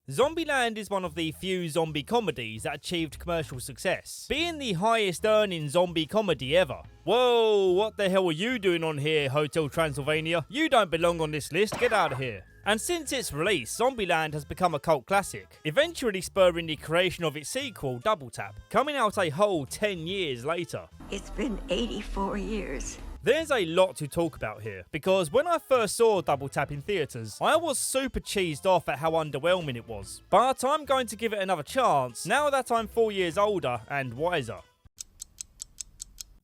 Zombieland is one of the few zombie comedies that achieved commercial success, being the highest earning zombie comedy ever. Whoa, what the hell are you doing on here, Hotel Transylvania? You don't belong on this list, get out of here. And since its release, Zombieland has become a cult classic, eventually spurring the creation of its sequel, Double Tap, coming out a whole 10 years later. It's been 84 years. There's a lot to talk about here, because when I first saw Double Tap in theatres, I was super cheesed off at how underwhelming it was. But I'm going to give it another chance, now that I'm 4 years older and wiser.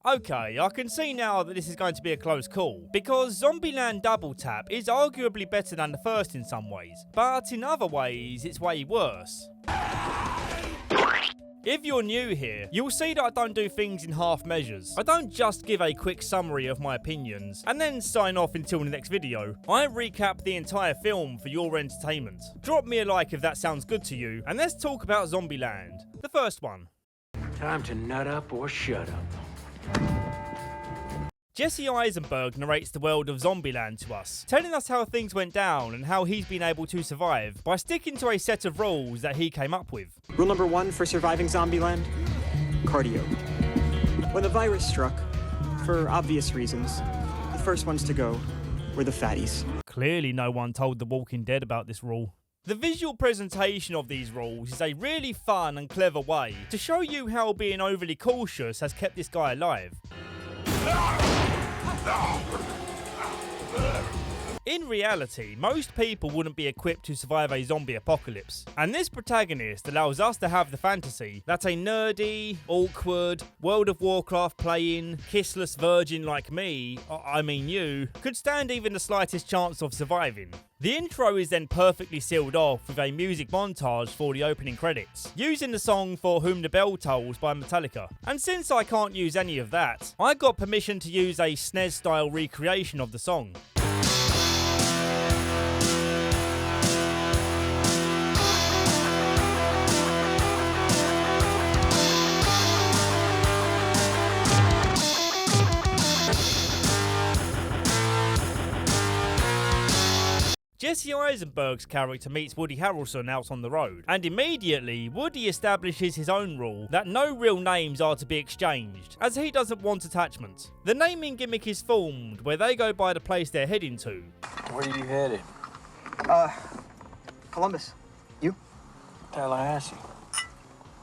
Okay, I can see now that this is going to be a close call, because Zombieland Double Tap is arguably better than the first in some ways, but in other ways it's way worse. If you're new here, you'll see that I don't do things in half measures. I don't just give a quick summary of my opinions and then sign off until the next video. I recap the entire film for your entertainment. Drop me a like if that sounds good to you, and let's talk about Zombieland. The first one. Time to nut up or shut up. Jesse Eisenberg narrates the world of Zombieland to us, telling us how things went down and how he's been able to survive by sticking to a set of rules that he came up with. Rule number 1 for surviving Zombieland: cardio. When the virus struck, for obvious reasons, the first ones to go were the fatties. Clearly no one told The Walking Dead about this rule. The visual presentation of these rules is a really fun and clever way to show you how being overly cautious has kept this guy alive. In reality, most people wouldn't be equipped to survive a zombie apocalypse, and this protagonist allows us to have the fantasy that a nerdy, awkward, World of Warcraft playing, kissless virgin like me, I mean you, could stand even the slightest chance of surviving. The intro is then perfectly sealed off with a music montage for the opening credits, using the song For Whom the Bell Tolls by Metallica. And since I can't use any of that, I got permission to use a SNES style recreation of the song. Jesse Eisenberg's character meets Woody Harrelson out on the road, and immediately Woody establishes his own rule that no real names are to be exchanged, as he doesn't want attachment. The naming gimmick is formed where they go by the place they're heading to. Where are you headed? Columbus. You? Tallahassee.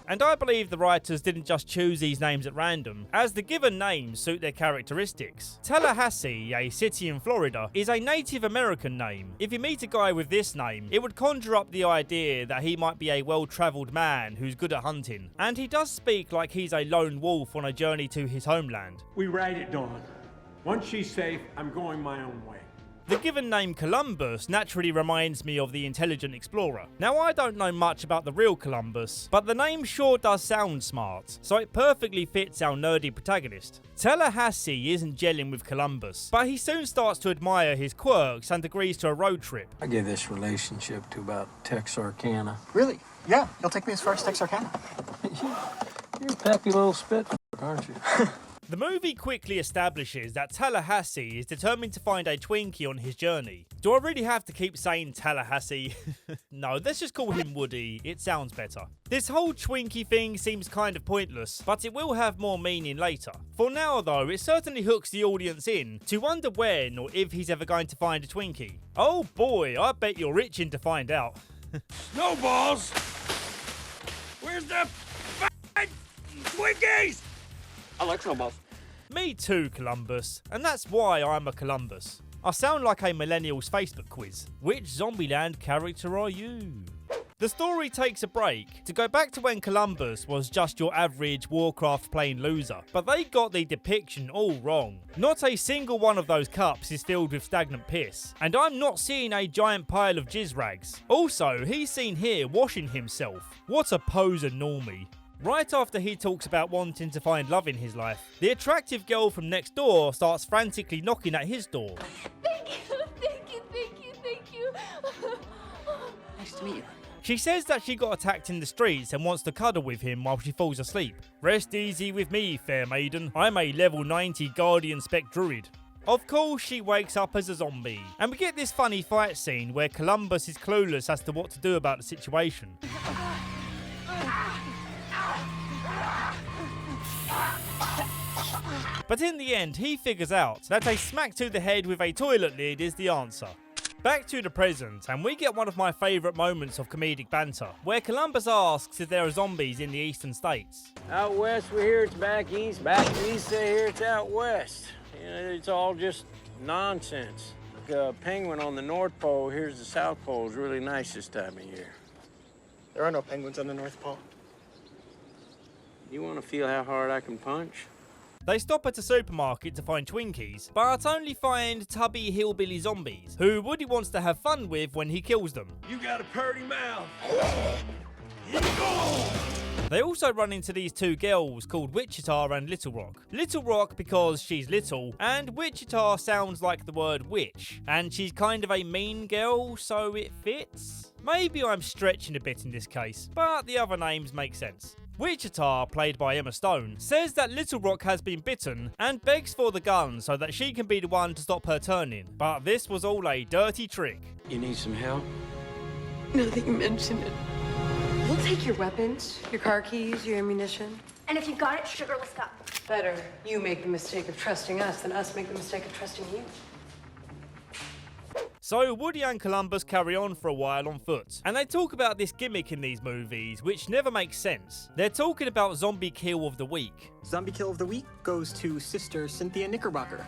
And I believe the writers didn't just choose these names at random, as the given names suit their characteristics. Tallahassee, a city in Florida, is a Native American name. If you meet a guy with this name, it would conjure up the idea that he might be a well-travelled man who's good at hunting. And he does speak like he's a lone wolf on a journey to his homeland. We ride at dawn. Once she's safe, I'm going my own way. The given name Columbus naturally reminds me of the intelligent explorer. Now, I don't know much about the real Columbus, but the name sure does sound smart, so it perfectly fits our nerdy protagonist. Tallahassee isn't gelling with Columbus, but he soon starts to admire his quirks and agrees to a road trip. I give this relationship to about Texarkana. Really? Yeah, you'll take me as far as Texarkana. You're a peppy little spit, aren't you? The movie quickly establishes that Tallahassee is determined to find a Twinkie on his journey. Do I really have to keep saying Tallahassee? No, let's just call him Woody, it sounds better. This whole Twinkie thing seems kind of pointless, but it will have more meaning later. For now though, it certainly hooks the audience in to wonder when or if he's ever going to find a Twinkie. Oh boy, I bet you're itching to find out. Snowballs! Where's the Twinkies? I like snowballs. Me too, Columbus, and that's why I'm a Columbus. I sound like a millennial's Facebook quiz. Which Zombieland character are you? The story takes a break to go back to when Columbus was just your average Warcraft playing loser, but they got the depiction all wrong. Not a single one of those cups is filled with stagnant piss, and I'm not seeing a giant pile of jizz rags. Also, he's seen here washing himself. What a poser normie. Right after he talks about wanting to find love in his life, the attractive girl from next door starts frantically knocking at his door. Thank you, thank you, thank you, thank you. Nice to meet you. She says that she got attacked in the streets and wants to cuddle with him while she falls asleep. Rest easy with me, fair maiden. I'm a level 90 Guardian Spec Druid. Of course, she wakes up as a zombie, and we get this funny fight scene where Columbus is clueless as to what to do about the situation. But in the end, he figures out that a smack to the head with a toilet lid is the answer. Back to the present, and we get one of my favourite moments of comedic banter, where Columbus asks if there are zombies in the eastern states. Out west, we hear it's back east. Back east, they hear it's out west. You know, it's all just nonsense. Like a penguin on the North Pole hears the South Pole is really nice this time of year. There are no penguins on the North Pole. You want to feel how hard I can punch? They stop at a supermarket to find Twinkies, but only find tubby hillbilly zombies, who Woody wants to have fun with when he kills them. You got a purty mouth. They also run into these two girls called Wichita and Little Rock. Little Rock because she's little, and Wichita sounds like the word witch, and she's kind of a mean girl, so it fits? Maybe I'm stretching a bit in this case, but the other names make sense. Wichita, played by Emma Stone, says that Little Rock has been bitten and begs for the gun so that she can be the one to stop her turning. But this was all a dirty trick. You need some help? Now that you mention it. We'll take your weapons, your car keys, your ammunition. And if you got it, sugarless cup. Better you make the mistake of trusting us than us make the mistake of trusting you. So Woody and Columbus carry on for a while on foot, and they talk about this gimmick in these movies which never makes sense. They're talking about Zombie Kill of the Week. Zombie Kill of the Week goes to Sister Cynthia Knickerbocker.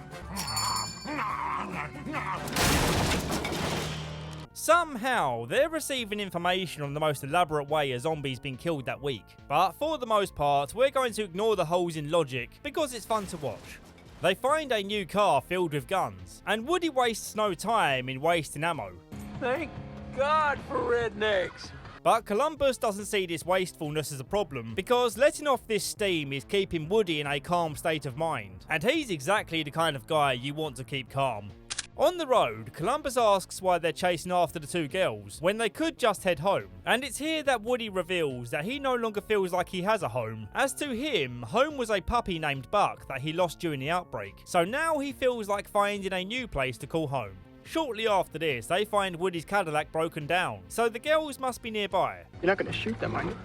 Somehow, they're receiving information on the most elaborate way a zombie's been killed that week. But for the most part, we're going to ignore the holes in logic because it's fun to watch. They find a new car filled with guns, and Woody wastes no time in wasting ammo. Thank God for rednecks. But Columbus doesn't see this wastefulness as a problem, because letting off this steam is keeping Woody in a calm state of mind, and he's exactly the kind of guy you want to keep calm. On the road, Columbus asks why they're chasing after the two girls, when they could just head home. And it's here that Woody reveals that he no longer feels like he has a home. As to him, home was a puppy named Buck that he lost during the outbreak. So now he feels like finding a new place to call home. Shortly after this, they find Woody's Cadillac broken down, so the girls must be nearby. You're not going to shoot them, are you?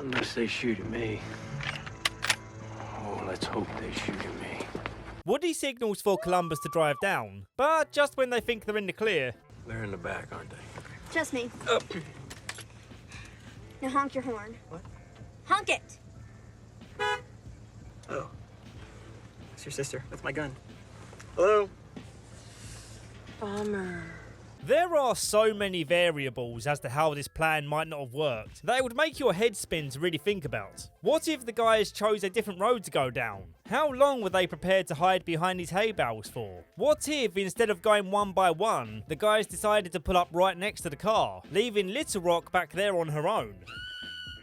Unless they shoot at me. Oh, let's hope they shoot at me. Woody signals for Columbus to drive down, but just when they think they're in the clear... They're in the back, aren't they? Just me. Now honk your horn. What? Honk it! Oh. It's your sister with my gun. Hello? Bummer. There are so many variables as to how this plan might not have worked that it would make your head spin to really think about. What if the guys chose a different road to go down? How long were they prepared to hide behind these hay bales for? What if, instead of going one by one, the guys decided to pull up right next to the car, leaving Little Rock back there on her own?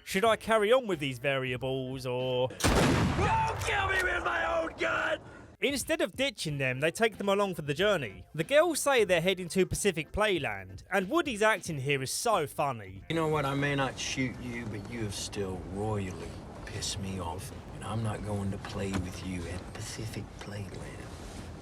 Should I carry on with these variables, or... Don't kill me with my own gun! Instead of ditching them, they take them along for the journey. The girls say they're heading to Pacific Playland, and Woody's acting here is so funny. You know what, I may not shoot you, but you have still royally pissed me off, and I'm not going to play with you at Pacific Playland.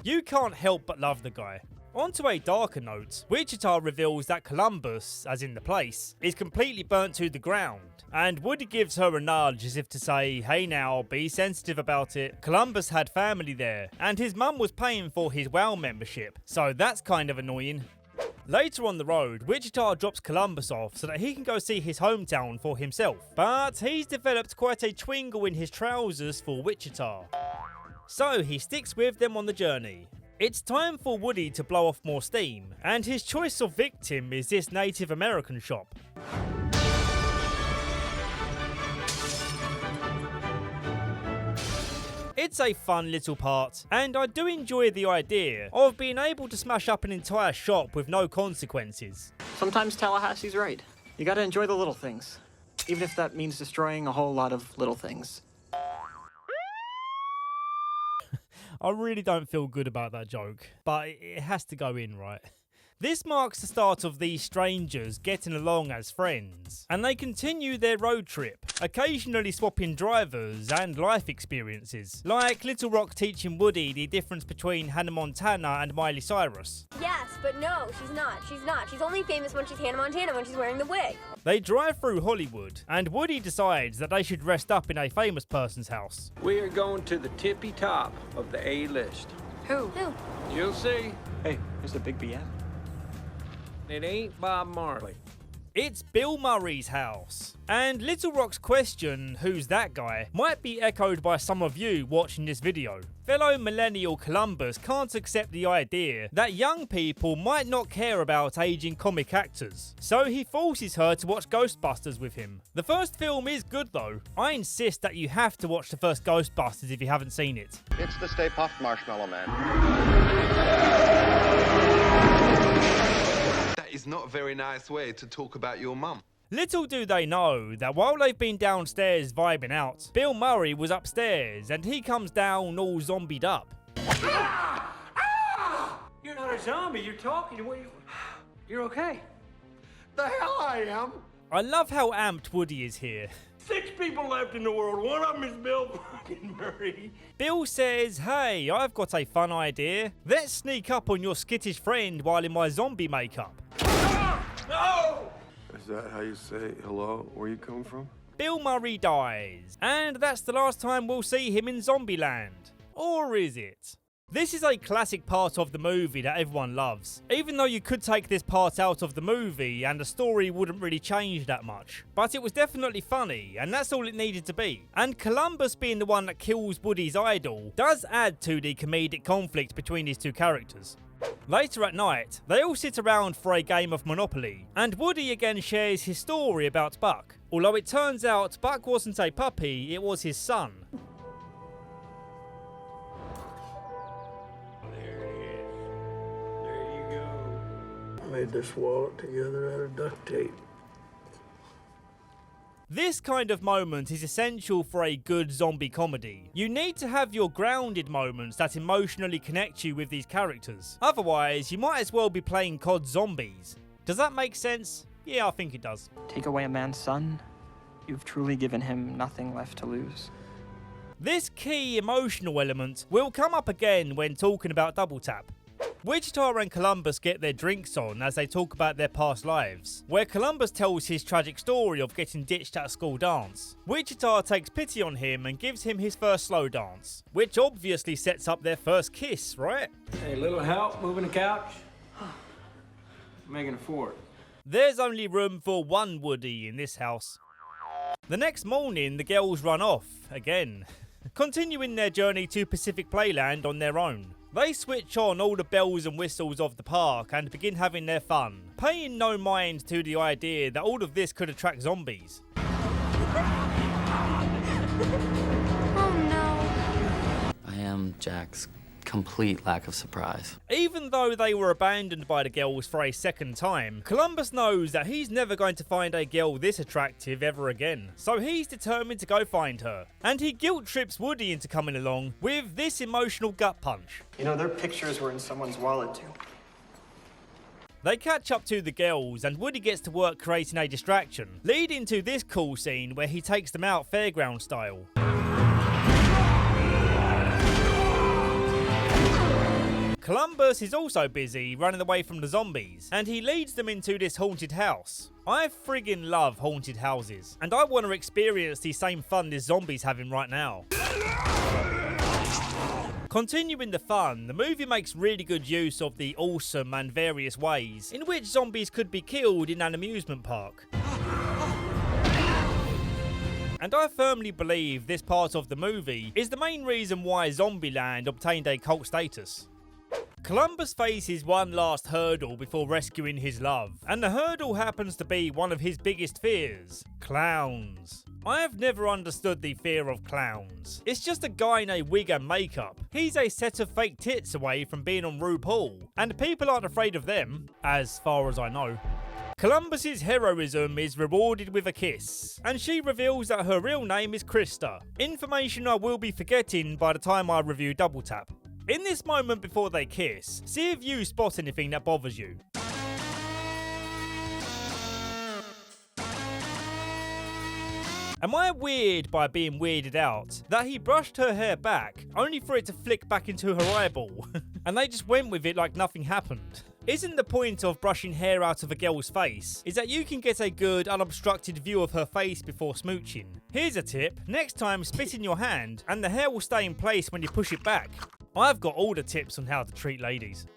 You can't help but love the guy. On to a darker note, Wichita reveals that Columbus, as in the place, is completely burnt to the ground. And Woody gives her a nudge as if to say, hey now, be sensitive about it. Columbus had family there, and his mum was paying for his WoW membership, so that's kind of annoying. Later on the road, Wichita drops Columbus off so that he can go see his hometown for himself. But he's developed quite a twingle in his trousers for Wichita. So he sticks with them on the journey. It's time for Woody to blow off more steam, and his choice of victim is this Native American shop. It's a fun little part, and I do enjoy the idea of being able to smash up an entire shop with no consequences. Sometimes Tallahassee's right. You gotta enjoy the little things, even if that means destroying a whole lot of little things. I really don't feel good about that joke, but it has to go in, right? This marks the start of these strangers getting along as friends, and they continue their road trip, occasionally swapping drivers and life experiences, like Little Rock teaching Woody the difference between Hannah Montana and Miley Cyrus. Yes, but no, she's not. She's not. She's only famous when she's Hannah Montana, when she's wearing the wig. They drive through Hollywood, and Woody decides that they should rest up in a famous person's house. We are going to the tippy top of the A-list. Who? You'll see. Hey, there's the big BM. It ain't Bob Marley. It's Bill Murray's house. And Little Rock's question, who's that guy, might be echoed by some of you watching this video. Fellow millennial Columbus can't accept the idea that young people might not care about aging comic actors, so he forces her to watch Ghostbusters with him. The first film is good though. I insist that you have to watch the first Ghostbusters if you haven't seen it. It's the Stay Puft Marshmallow Man. That is not a very nice way to talk about your mum. Little do they know that while they've been downstairs vibing out, Bill Murray was upstairs and he comes down all zombied up. You're not a zombie. You're talking. You're okay. The hell I am. I love how amped Woody is here. 6 people left in the world. One of them is Bill fucking Murray. Bill says, hey, I've got a fun idea. Let's sneak up on your skittish friend while in my zombie makeup. No! Is that how you say hello? Where you come from? Bill Murray dies, and that's the last time we'll see him in Zombieland. Or is it? This is a classic part of the movie that everyone loves, even though you could take this part out of the movie and the story wouldn't really change that much. But it was definitely funny, and that's all it needed to be. And Columbus being the one that kills Woody's idol does add to the comedic conflict between these two characters. Later at night, they all sit around for a game of Monopoly, and Woody again shares his story about Buck. Although it turns out Buck wasn't a puppy, it was his son. There it is. There you go. I made this wallet together out of duct tape. This kind of moment is essential for a good zombie comedy. You need to have your grounded moments that emotionally connect you with these characters. Otherwise, you might as well be playing COD Zombies. Does that make sense? Yeah, I think it does. Take away a man's son, you've truly given him nothing left to lose. This key emotional element will come up again when talking about Double Tap. Wichita and Columbus get their drinks on as they talk about their past lives, where Columbus tells his tragic story of getting ditched at a school dance. Wichita takes pity on him and gives him his first slow dance, which obviously sets up their first kiss, right? Hey, little help moving the couch? Making a fort. There's only room for one Woody in this house. The next morning, the girls run off, again, continuing their journey to Pacific Playland on their own. They switch on all the bells and whistles of the park and begin having their fun, paying no mind to the idea that all of this could attract zombies. Oh no. I am Jack's complete lack of surprise. Even though they were abandoned by the girls for a second time, Columbus knows that he's never going to find a girl this attractive ever again. So he's determined to go find her. And he guilt trips Woody into coming along with this emotional gut punch. You know, their pictures were in someone's wallet too. They catch up to the girls and Woody gets to work creating a distraction, leading to this cool scene where he takes them out fairground style. Columbus is also busy running away from the zombies, and he leads them into this haunted house. I friggin' love haunted houses, and I want to experience the same fun this zombie's having right now. Continuing the fun, the movie makes really good use of the awesome and various ways in which zombies could be killed in an amusement park. And I firmly believe this part of the movie is the main reason why Zombieland obtained a cult status. Columbus faces one last hurdle before rescuing his love, and the hurdle happens to be one of his biggest fears: clowns. I have never understood the fear of clowns. It's just a guy in a wig and makeup. He's a set of fake tits away from being on RuPaul, and people aren't afraid of them, as far as I know. Columbus's heroism is rewarded with a kiss, and she reveals that her real name is Krista. Information I will be forgetting by the time I review Double Tap. In this moment before they kiss, see if you spot anything that bothers you. Am I weird by being weirded out that he brushed her hair back only for it to flick back into her eyeball and they just went with it like nothing happened? Isn't the point of brushing hair out of a girl's face is that you can get a good unobstructed view of her face before smooching? Here's a tip: next time spit in your hand and the hair will stay in place when you push it back. I've got all the tips on how to treat ladies.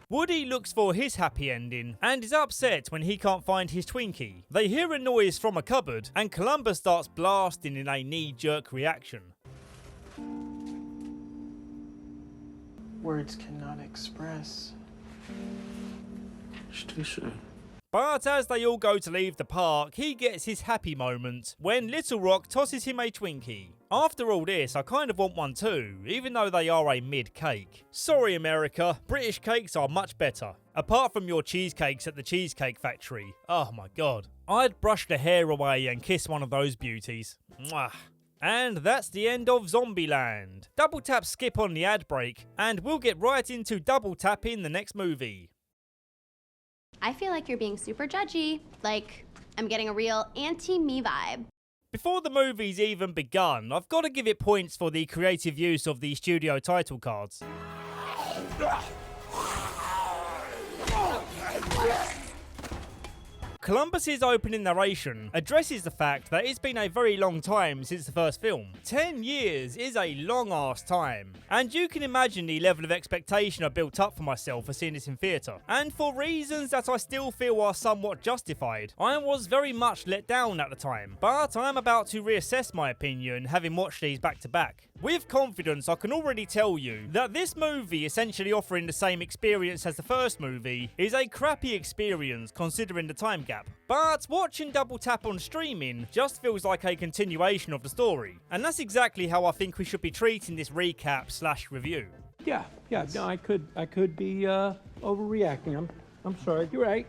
Woody looks for his happy ending and is upset when he can't find his Twinkie. They hear a noise from a cupboard and Columbus starts blasting in a knee-jerk reaction. Words cannot express. But as they all go to leave the park, he gets his happy moment when Little Rock tosses him a Twinkie. After all this, I kind of want one too, even though they are a mid-cake. Sorry America, British cakes are much better. Apart from your cheesecakes at the Cheesecake Factory. Oh my god. I'd brush the hair away and kiss one of those beauties. Mwah. And that's the end of Zombieland. Double tap skip on the ad break, and we'll get right into double tapping the next movie. I feel like you're being super judgy. Like, I'm getting a real anti-me vibe. Before the movie's even begun, I've got to give it points for the creative use of the studio title cards. Columbus's opening narration addresses the fact that it's been a very long time since the first film. 10 years is a long-ass time, and you can imagine the level of expectation I built up for myself for seeing this in theatre. And for reasons that I still feel are somewhat justified, I was very much let down at the time, but I'm about to reassess my opinion having watched these back to back. With confidence, I can already tell you that this movie, essentially offering the same experience as the first movie, is a crappy experience considering the time gap. But watching Double Tap on streaming just feels like a continuation of the story, and that's exactly how I think we should be treating this recap/review. Yeah, no, I could be overreacting. I'm sorry, you're right.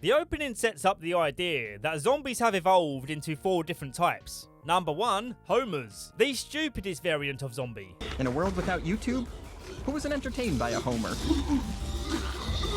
The opening sets up the idea that zombies have evolved into 4 different types. Number 1, homers, the stupidest variant of zombie. In a world without YouTube, who wasn't entertained by a homer?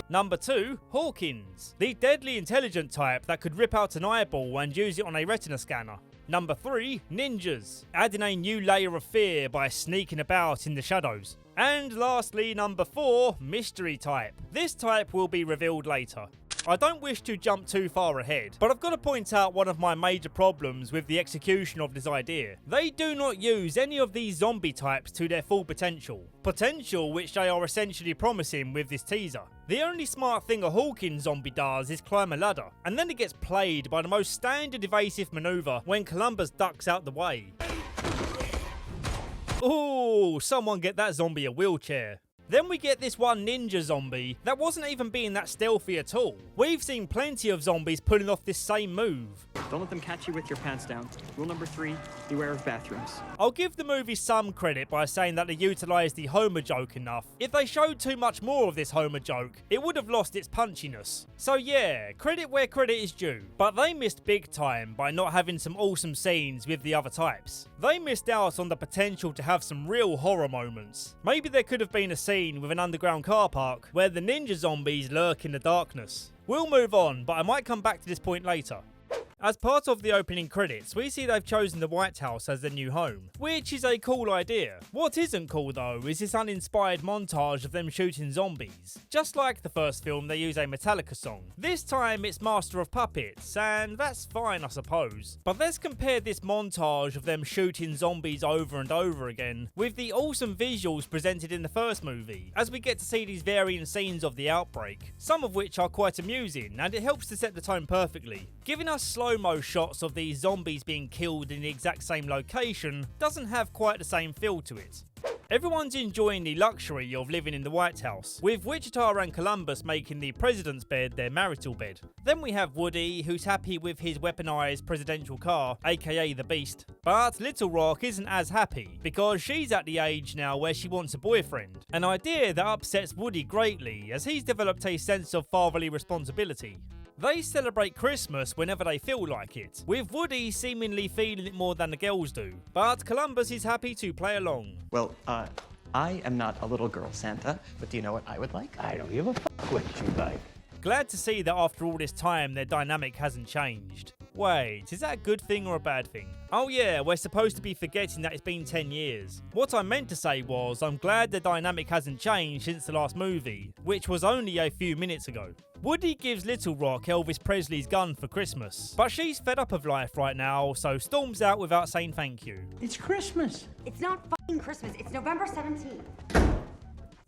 Number 2, Hawkins, the deadly intelligent type that could rip out an eyeball and use it on a retina scanner. Number 3, ninjas, adding a new layer of fear by sneaking about in the shadows. And lastly, number 4, mystery type. This type will be revealed later. I don't wish to jump too far ahead, but I've got to point out one of my major problems with the execution of this idea. They do not use any of these zombie types to their full potential. Potential which they are essentially promising with this teaser. The only smart thing a Hawkins zombie does is climb a ladder, and then it gets played by the most standard evasive maneuver when Columbus ducks out the way. Ooh, someone get that zombie a wheelchair. Then we get this one ninja zombie that wasn't even being that stealthy at all. We've seen plenty of zombies pulling off this same move. Don't let them catch you with your pants down. Rule number 3, beware of bathrooms. I'll give the movie some credit by saying that they utilised the Homer joke enough. If they showed too much more of this Homer joke, it would have lost its punchiness. So yeah, credit where credit is due. But they missed big time by not having some awesome scenes with the other types. They missed out on the potential to have some real horror moments. Maybe there could have been a scene with an underground car park where the ninja zombies lurk in the darkness. We'll move on, but I might come back to this point later. As part of the opening credits, we see they've chosen the White House as their new home, which is a cool idea. What isn't cool though is this uninspired montage of them shooting zombies. Just like the first film, they use a Metallica song. This time it's Master of Puppets, and that's fine I suppose. But let's compare this montage of them shooting zombies over and over again with the awesome visuals presented in the first movie, as we get to see these varying scenes of the outbreak, some of which are quite amusing, and it helps to set the tone perfectly. Giving us slow-mo shots of these zombies being killed in the exact same location doesn't have quite the same feel to it. Everyone's enjoying the luxury of living in the White House, with Wichita and Columbus making the president's bed their marital bed. Then we have Woody, who's happy with his weaponized presidential car, aka the Beast. But Little Rock isn't as happy, because she's at the age now where she wants a boyfriend. An idea that upsets Woody greatly, as he's developed a sense of fatherly responsibility. They celebrate Christmas whenever they feel like it, with Woody seemingly feeling it more than the girls do, but Columbus is happy to play along. Well, I am not a little girl Santa, but do you know what I would like? I don't give a fuck what you like. Glad to see that after all this time their dynamic hasn't changed. Wait, is that a good thing or a bad thing? Oh yeah, we're supposed to be forgetting that it's been 10 years. What I meant to say was, I'm glad the dynamic hasn't changed since the last movie, which was only a few minutes ago. Woody gives Little Rock Elvis Presley's gun for Christmas, but she's fed up of life right now, so storms out without saying thank you. It's Christmas. It's not fucking Christmas. It's November 17th.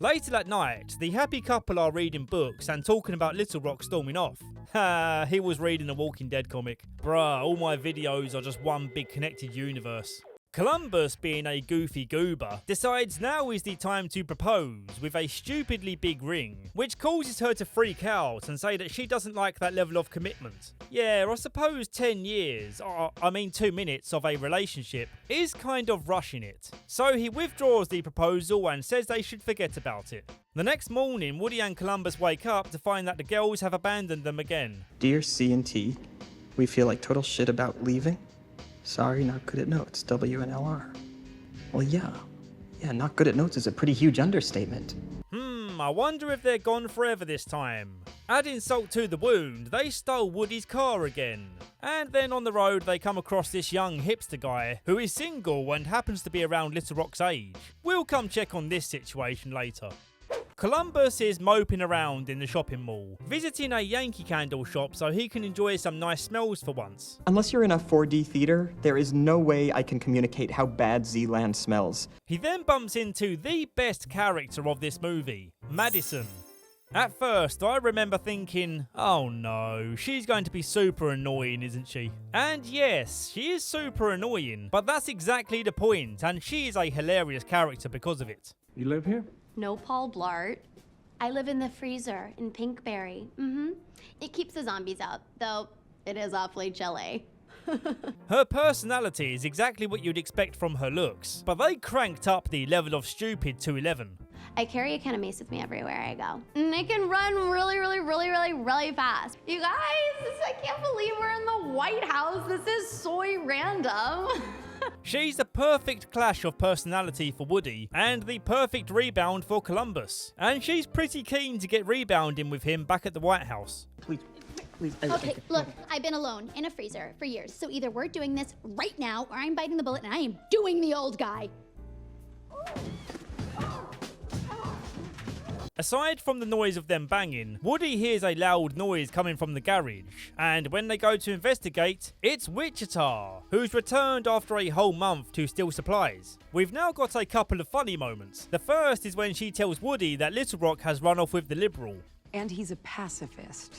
Later that night, the happy couple are reading books and talking about Little Rock storming off. Ha, he was reading a Walking Dead comic. Bruh, all my videos are just one big connected universe. Columbus, being a goofy goober, decides now is the time to propose with a stupidly big ring, which causes her to freak out and say that she doesn't like that level of commitment. Yeah, I suppose 10 years, 2 minutes of a relationship is kind of rushing it. So he withdraws the proposal and says they should forget about it. The next morning, Woody and Columbus wake up to find that the girls have abandoned them again. Dear C&T, we feel like total shit about leaving. Sorry, not good at notes, WNLR. Well, yeah, not good at notes is a pretty huge understatement. I wonder if they're gone forever this time. Adding salt to the wound, they stole Woody's car again. And then on the road they come across this young hipster guy who is single and happens to be around Little Rock's age. We'll come check on this situation later. Columbus is moping around in the shopping mall, visiting a Yankee Candle shop so he can enjoy some nice smells for once. Unless you're in a 4D theater, there is no way I can communicate how bad Z-Land smells. He then bumps into the best character of this movie, Madison. At first, I remember thinking, oh no, she's going to be super annoying, isn't she? And yes, she is super annoying, but that's exactly the point, and she is a hilarious character because of it. You live here? No, Paul Blart. I live in the freezer in Pinkberry. It keeps the zombies out, though it is awfully chilly. Her personality is exactly what you'd expect from her looks, but they cranked up the level of stupid to 11. I carry a can of mace with me everywhere I go. And I can run really fast. You guys, I can't believe we're in the White House. This is so random. She's the perfect clash of personality for Woody, and the perfect rebound for Columbus. And she's pretty keen to get rebounding with him back at the White House. Please. Okay, look, I've been alone in a freezer for years, so either we're doing this right now, or I'm biting the bullet and I am doing the old guy. Aside from the noise of them banging, Woody hears a loud noise coming from the garage, and when they go to investigate, it's Wichita, who's returned after a whole month to steal supplies. We've now got a couple of funny moments. The first is when she tells Woody that Little Rock has run off with the Liberal. And he's a pacifist.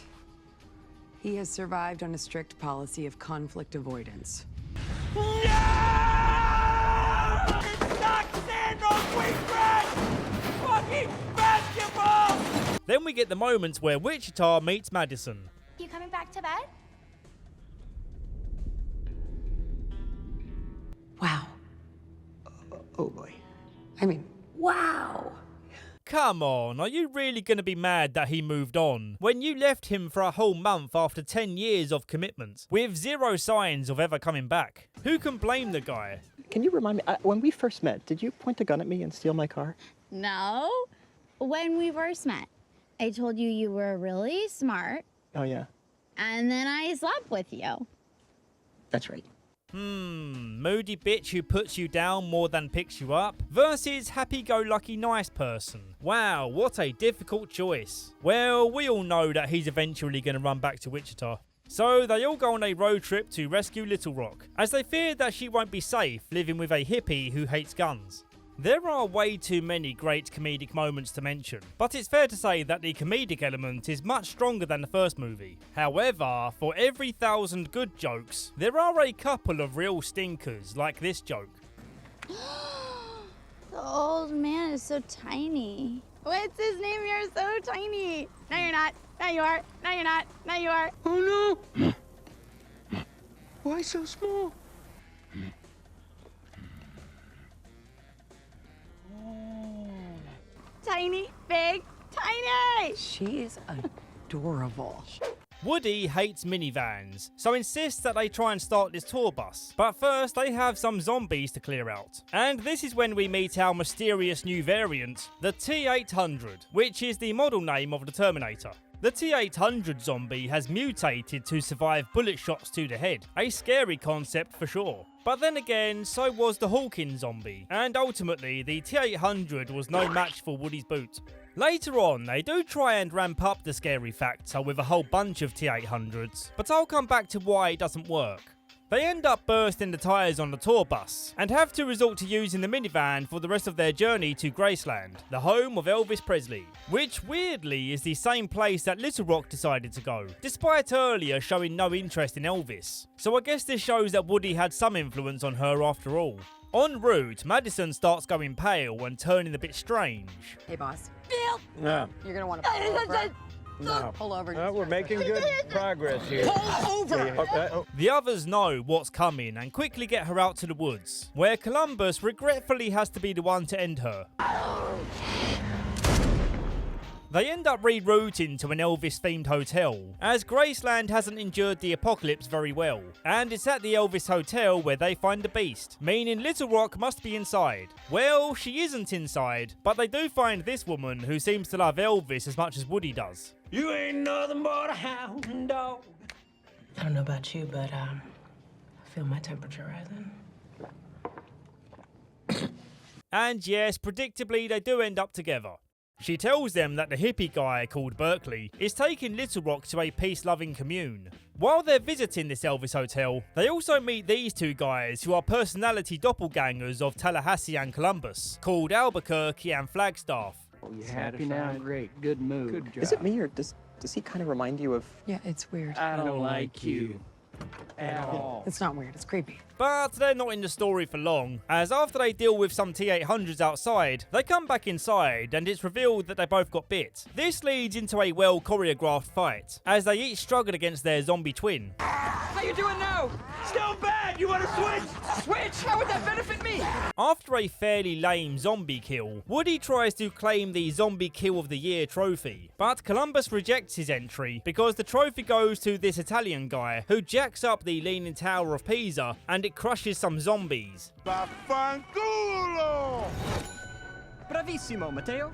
He has survived on a strict policy of conflict avoidance. Then we get the moments where Wichita meets Madison. You coming back to bed? Wow. Oh boy. I mean, wow. Come on, are you really going to be mad that he moved on when you left him for a whole month after 10 years of commitment, with zero signs of ever coming back? Who can blame the guy? Can you remind me, when we first met, did you point a gun at me and steal my car? No. When we first met, I told you you were really smart. Oh, yeah. And then I slept with you. That's right. Moody bitch who puts you down more than picks you up versus happy-go-lucky nice person. Wow, what a difficult choice. Well, we all know that he's eventually going to run back to Wichita. So they all go on a road trip to rescue Little Rock, as they fear that she won't be safe living with a hippie who hates guns. There are way too many great comedic moments to mention, but it's fair to say that the comedic element is much stronger than the first movie. However, for every 1,000 good jokes, there are a couple of real stinkers, like this joke. The old man is so tiny. What's his name? You're so tiny. No, you're not. No, you are. No, you're not. No, you are. Oh no! Why so small? Tiny, big, tiny. She is adorable. Woody hates minivans, so insists that they try and start this tour bus. But first, they have some zombies to clear out. And this is when we meet our mysterious new variant, the T-800, which is the model name of the Terminator. The T-800 zombie has mutated to survive bullet shots to the head, a scary concept for sure. But then again, so was the Hawkins zombie, and ultimately the T-800 was no match for Woody's boot. Later on, they do try and ramp up the scary factor with a whole bunch of T-800s, but I'll come back to why it doesn't work. They end up bursting the tyres on the tour bus, and have to resort to using the minivan for the rest of their journey to Graceland, the home of Elvis Presley, which weirdly is the same place that Little Rock decided to go, despite earlier showing no interest in Elvis. So I guess this shows that Woody had some influence on her after all. En route, Madison starts going pale and turning a bit strange. Hey, boss. No. You're gonna want to pull over. No. Pull over. We're making good progress here. Pull over! The others know what's coming and quickly get her out to the woods, where Columbus regretfully has to be the one to end her. They end up rerouting to an Elvis-themed hotel, as Graceland hasn't endured the apocalypse very well, and it's at the Elvis Hotel where they find the beast, meaning Little Rock must be inside. Well, she isn't inside, but they do find this woman who seems to love Elvis as much as Woody does. You ain't nothing but a hound dog. I don't know about you, but I feel my temperature rising. And yes, predictably, they do end up together. She tells them that the hippie guy called Berkeley is taking Little Rock to a peace-loving commune. While they're visiting this Elvis hotel, they also meet these two guys who are personality doppelgangers of Tallahassee and Columbus, called Albuquerque and Flagstaff. Oh, you happy now? Great. Good mood. Good job. Is it me, or does he kind of remind you of... Yeah, it's weird. I don't like you. At all. It's not weird, it's creepy. But they're not in the story for long, as after they deal with some T-800s outside, they come back inside and it's revealed that they both got bit. This leads into a well-choreographed fight, as they each struggle against their zombie twin. How you doing now? Still bad. You want to switch? Switch? How would that benefit me? After a fairly lame zombie kill, Woody tries to claim the Zombie Kill of the Year trophy, but Columbus rejects his entry because the trophy goes to this Italian guy who jacks up the Leaning Tower of Pisa and it crushes some zombies. Vaffanculo! Bravissimo, Matteo.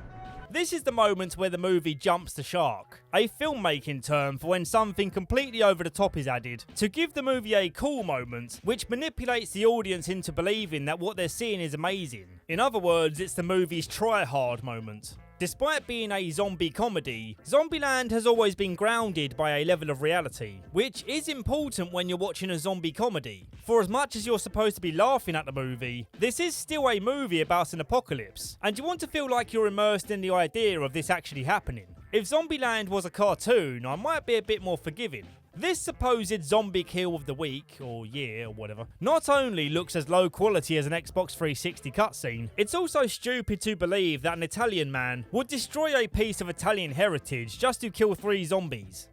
This is the moment where the movie jumps the shark, a filmmaking term for when something completely over the top is added, to give the movie a cool moment, which manipulates the audience into believing that what they're seeing is amazing. In other words, it's the movie's try-hard moment. Despite being a zombie comedy, Zombieland has always been grounded by a level of reality, which is important when you're watching a zombie comedy. For as much as you're supposed to be laughing at the movie, this is still a movie about an apocalypse, and you want to feel like you're immersed in the idea of this actually happening. If Zombieland was a cartoon, I might be a bit more forgiving. This supposed zombie kill of the week, or year, or whatever, not only looks as low quality as an Xbox 360 cutscene, it's also stupid to believe that an Italian man would destroy a piece of Italian heritage just to kill 3 zombies.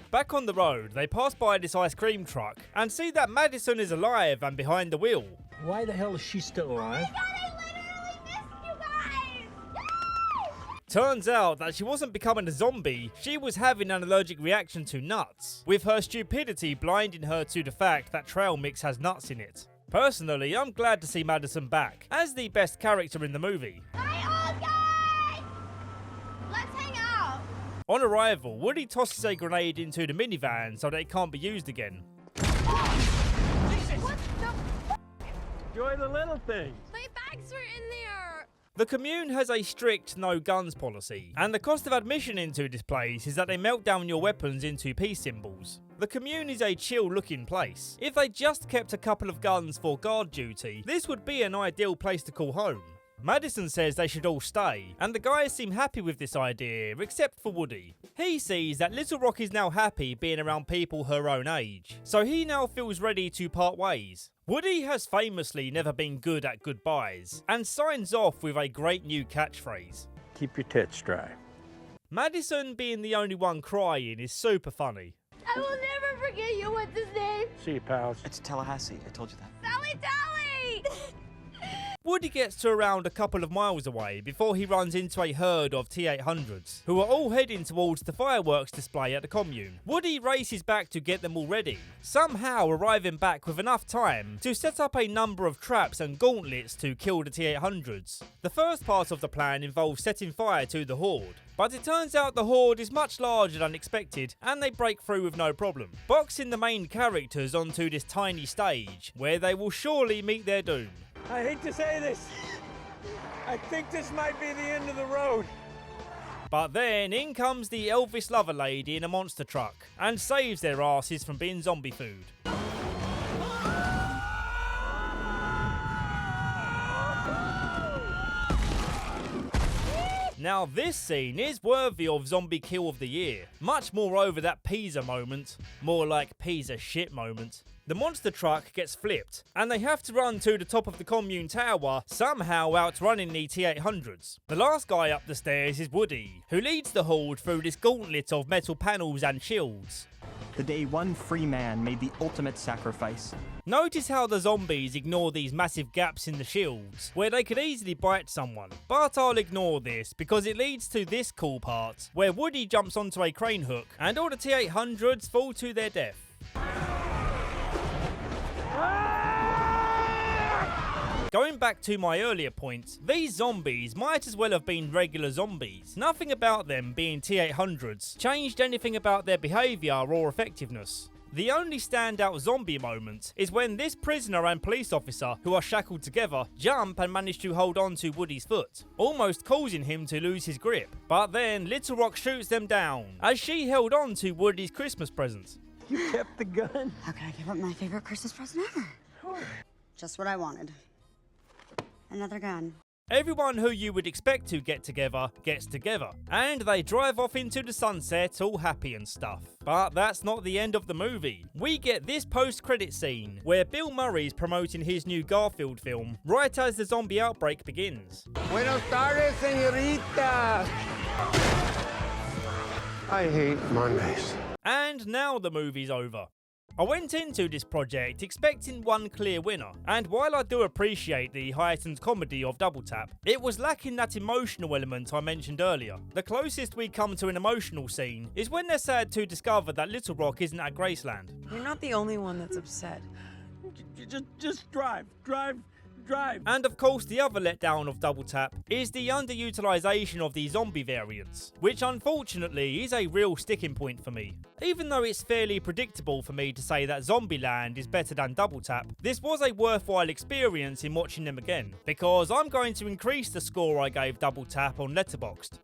Back on the road, they pass by this ice cream truck and see that Madison is alive and behind the wheel. Why the hell is she still alive? Turns out that she wasn't becoming a zombie, she was having an allergic reaction to nuts, with her stupidity blinding her to the fact that trail mix has nuts in it. Personally, I'm glad to see Madison back, as the best character in the movie. Let's hang out. On arrival, Woody tosses a grenade into the minivan so that it can't be used again. Enjoy the little things. My bags were in there. The commune has a strict no guns policy, and the cost of admission into this place is that they melt down your weapons into peace symbols. The commune is a chill looking place. If they just kept a couple of guns for guard duty, this would be an ideal place to call home. Madison says they should all stay, and the guys seem happy with this idea, except for Woody. He sees that Little Rock is now happy being around people her own age, so he now feels ready to part ways. Woody has famously never been good at goodbyes, and signs off with a great new catchphrase. Keep your tits dry. Madison being the only one crying is super funny. I will never forget you. What's his name? See you, pals. It's Tallahassee, I told you that. Sally Tally! Woody gets to around a couple of miles away before he runs into a herd of T-800s, who are all heading towards the fireworks display at the commune. Woody races back to get them all ready, somehow arriving back with enough time to set up a number of traps and gauntlets to kill the T-800s. The first part of the plan involves setting fire to the horde, but it turns out the horde is much larger than expected and they break through with no problem, boxing the main characters onto this tiny stage where they will surely meet their doom. I hate to say this. I think this might be the end of the road. But then in comes the Elvis lover lady in a monster truck and saves their asses from being zombie food. Now this scene is worthy of Zombie Kill of the Year. Much more over that Pizza moment. More like Pizza shit moment. The monster truck gets flipped, and they have to run to the top of the commune tower, somehow outrunning the T-800s. The last guy up the stairs is Woody, who leads the horde through this gauntlet of metal panels and shields. The day one free man made the ultimate sacrifice. Notice how the zombies ignore these massive gaps in the shields, where they could easily bite someone. But I'll ignore this, because it leads to this cool part, where Woody jumps onto a crane hook, and all the T-800s fall to their death. Going back to my earlier point, these zombies might as well have been regular zombies. Nothing about them being T-800s changed anything about their behaviour or effectiveness. The only standout zombie moment is when this prisoner and police officer, who are shackled together, jump and manage to hold on to Woody's foot, almost causing him to lose his grip. But then Little Rock shoots them down, as she held on to Woody's Christmas present. You kept the gun? How could I give up my favorite Christmas present ever? Just what I wanted. Another gun. Everyone who you would expect to get together gets together, and they drive off into the sunset all happy and stuff. But that's not the end of the movie. We get this post-credit scene where Bill Murray's promoting his new Garfield film right as the zombie outbreak begins. Buenos tardes, señorita. I hate Mondays. And now the movie's over. I went into this project expecting one clear winner, and while I do appreciate the heightened comedy of Double Tap, it was lacking that emotional element I mentioned earlier. The closest we come to an emotional scene is when they're sad to discover that Little Rock isn't at Graceland. You're not the only one that's upset. Just drive. And of course the other letdown of Double Tap is the underutilization of the zombie variants, which unfortunately is a real sticking point for me. Even though it's fairly predictable for me to say that Zombieland is better than Double Tap, this was a worthwhile experience in watching them again, because I'm going to increase the score I gave Double Tap on Letterboxd.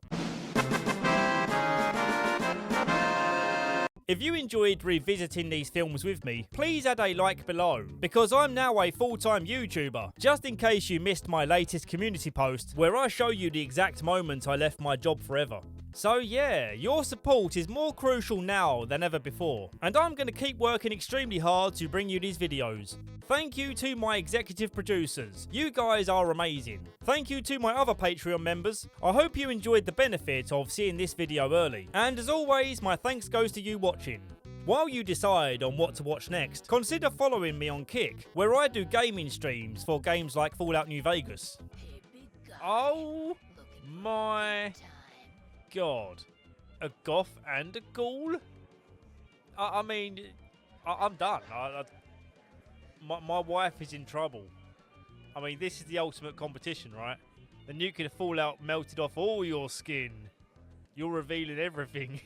If you enjoyed revisiting these films with me, please add a like below, because I'm now a full-time YouTuber, just in case you missed my latest community post where I show you the exact moment I left my job forever. So yeah, your support is more crucial now than ever before, and I'm going to keep working extremely hard to bring you these videos. Thank you to my executive producers, you guys are amazing. Thank you to my other Patreon members, I hope you enjoyed the benefit of seeing this video early, and as always my thanks goes to you watching. While you decide on what to watch next, consider following me on Kick, where I do gaming streams for games like Fallout New Vegas. Oh my God, a goth and a ghoul? I mean, I'm done. My wife is in trouble. I mean, this is the ultimate competition, right? The nuclear fallout melted off all your skin. You're revealing everything.